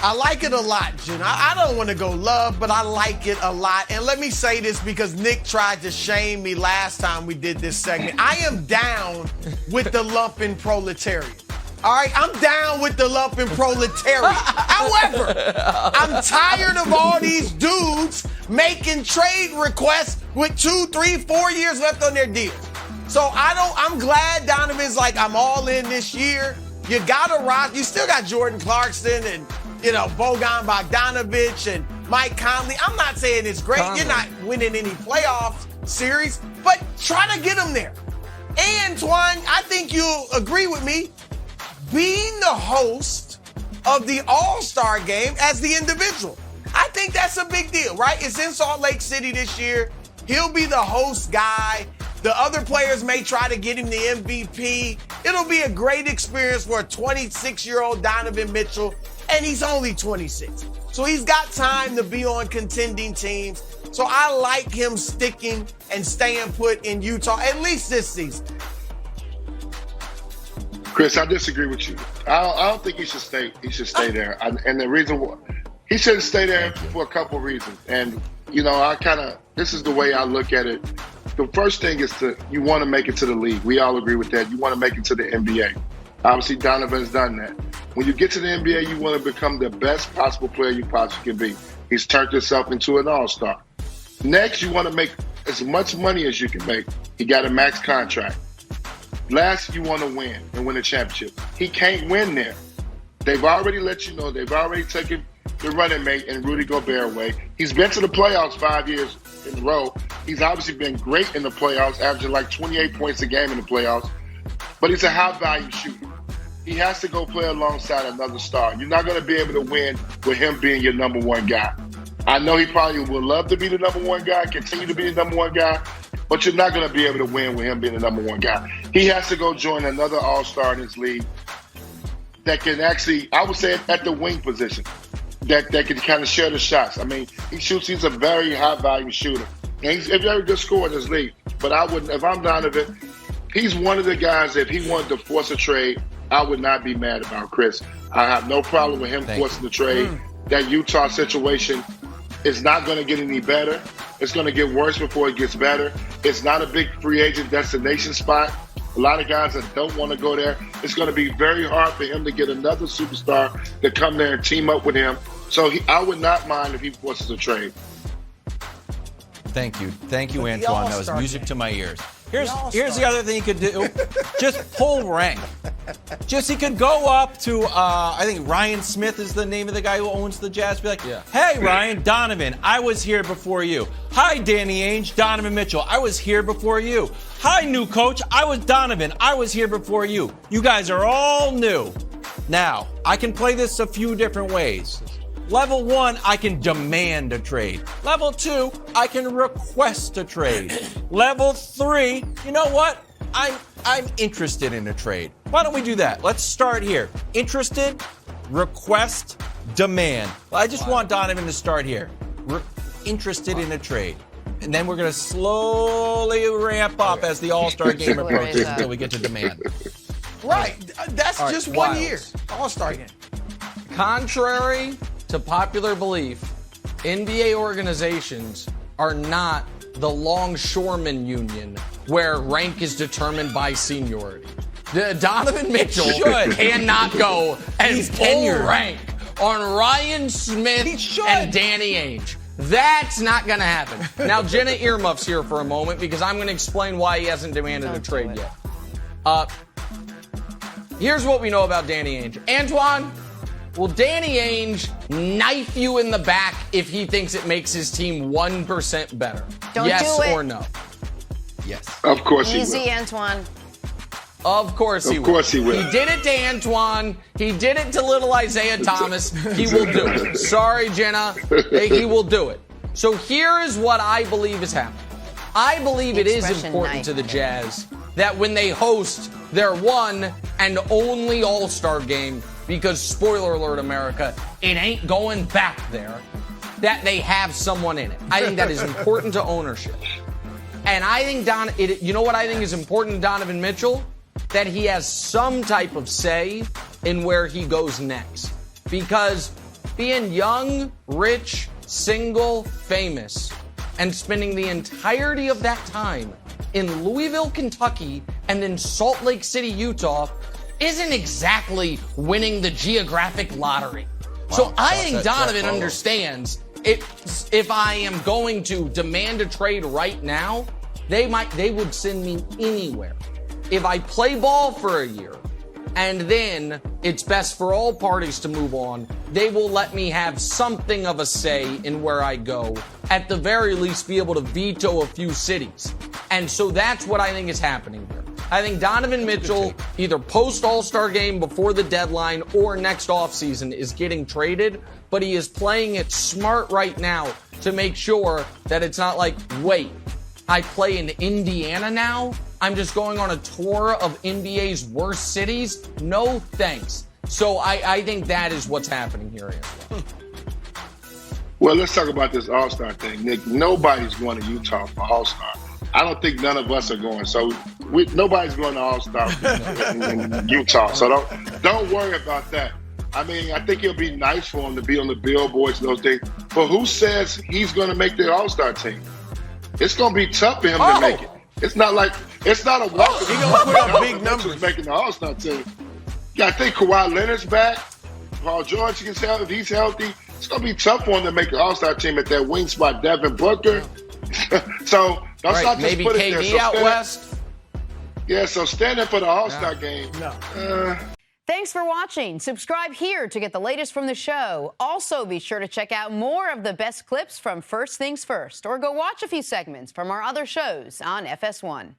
I like it a lot, Jen. I don't want to go love, but I like it a lot. And let me say this because Nick tried to shame me last time we did this segment. I am down with the lumping proletariat. All right, I'm down with the lumping proletariat. However, I'm tired of all these dudes making trade requests with 2, 3, 4 years left on their deals. So I'm glad Donovan's like, I'm all in this year. You got to rock. You still got Jordan Clarkson and, Bogan Bogdanovic and Mike Conley. I'm not saying it's great. You're not winning any playoff series, but try to get them there. And, Antoine, I think you'll agree with me. Being the host of the All-Star game as the individual, I think that's a big deal, right? It's in Salt Lake City this year. He'll be the host guy. The other players may try to get him the MVP. It'll be a great experience for a 26-year-old Donovan Mitchell, and he's only 26. So he's got time to be on contending teams. So I like him sticking and staying put in Utah, at least this season. Chris, I disagree with you. I don't think he should stay. He should stay there. And the reason why he shouldn't stay there for a couple of reasons. And this is the way I look at it. The first thing is you want to make it to the league. We all agree with that. You want to make it to the NBA. Obviously, Donovan's done that. When you get to the NBA, you want to become the best possible player you possibly can be. He's turned himself into an all-star. Next, you want to make as much money as you can make. He got a max contract. Last, you want to win and win a championship. He can't win there. They've already let you know. They've already taken the running mate and Rudy Gobert away. He's been to the playoffs 5 years in a row. He's obviously been great in the playoffs, averaging like 28 points a game in the playoffs. But he's a high-value shooter. He has to go play alongside another star. You're not going to be able to win with him being your number one guy. I know he probably would love to be the number one guy, continue to be the number one guy, but you're not going to be able to win with him being the number one guy. He has to go join another all-star in this league that can actually, I would say at the wing position, that can kind of share the shots. I mean, he's a very high-value shooter. And he's a very good scorer in this league. But I wouldn't, if I'm Donovan, he's one of the guys that if he wanted to force a trade, I would not be mad about, Chris. I have no problem with him forcing the trade. That Utah situation is not going to get any better. It's going to get worse before it gets better. It's not a big free agent destination spot. A lot of guys that don't want to go there. It's going to be very hard for him to get another superstar to come there and team up with him. So I would not mind if he forces a trade. Thank you, Antoine. That was music to my ears. Here's the other thing he could do. Just pull rank. He could go up to, I think Ryan Smith is the name of the guy who owns the Jazz. Be like, hey, Ryan, Donovan, I was here before you. Hi, Danny Ainge, Donovan Mitchell, I was here before you. Hi, new coach, I was Donovan, I was here before you. You guys are all new. Now, I can play this a few different ways. Level 1, I can demand a trade. Level 2, I can request a trade. Level 3, you know what? I'm interested in a trade. Why don't we do that? Let's start here. Interested, request, demand. Well, I just want Donovan to start here. Interested in a trade. And then we're going to slowly ramp up as the All-Star game approaches until we get to demand. Right. That's just 1 year. All-Star game. Contrary to popular belief, NBA organizations are not the longshoreman union where rank is determined by seniority. Donovan Mitchell cannot go and pull rank on Ryan Smith and Danny Ainge. That's not going to happen. Now, Jenna earmuffs here for a moment because I'm going to explain why he hasn't demanded a trade yet. Here's what we know about Danny Ainge. Antoine, will Danny Ainge knife you in the back if he thinks it makes his team 1% better? Yes or no? Yes. Of course he will. Easy, Antoine. Of course he will. Of course he will. He did it to Antoine. He did it to little Isaiah Thomas. He will do it. Sorry, Jenna. He will do it. So here is what I believe is happening. I believe it is important to the Jazz that when they host their one and only All-Star game, because spoiler alert, America, it ain't going back there, that they have someone in it. I think that is important to ownership. And I think you know what I think is important to Donovan Mitchell? That he has some type of say in where he goes next. Because being young, rich, single, famous, and spending the entirety of that time in Louisville, Kentucky, and in Salt Lake City, Utah, isn't exactly winning the geographic lottery. Wow, so I think Donovan understands if I am going to demand a trade right now, they would send me anywhere. If I play ball for a year, and then it's best for all parties to move on, they will let me have something of a say in where I go. At the very least, be able to veto a few cities. And so that's what I think is happening here. I think Donovan Mitchell, either post-All-Star game before the deadline or next offseason, is getting traded, but he is playing it smart right now to make sure that it's not like, wait, I play in Indiana now? I'm just going on a tour of NBA's worst cities? No thanks. So I think that is what's happening here, Antoine. Well, let's talk about this All-Star thing, Nick. Nobody's going to Utah for All-Star. I don't think none of us are going. So nobody's going to All-Star in Utah. So don't worry about that. I mean, I think it'll be nice for him to be on the billboards and those things. But who says he's going to make the All-Star team? It's going to be tough for him to make it. It's not a walk. He's going to put up big numbers. Making the All-Star team. Yeah, I think Kawhi Leonard's back. Paul George, if he's healthy, it's going to be tough for him to make the All-Star team at that wing spot, Devin Booker. So let's not just maybe put KD it there. So out west. Yeah, so standing for the All-Star game. No. Thanks for watching. Subscribe here to get the latest from the show. Also, be sure to check out more of the best clips from First Things First, or go watch a few segments from our other shows on FS1.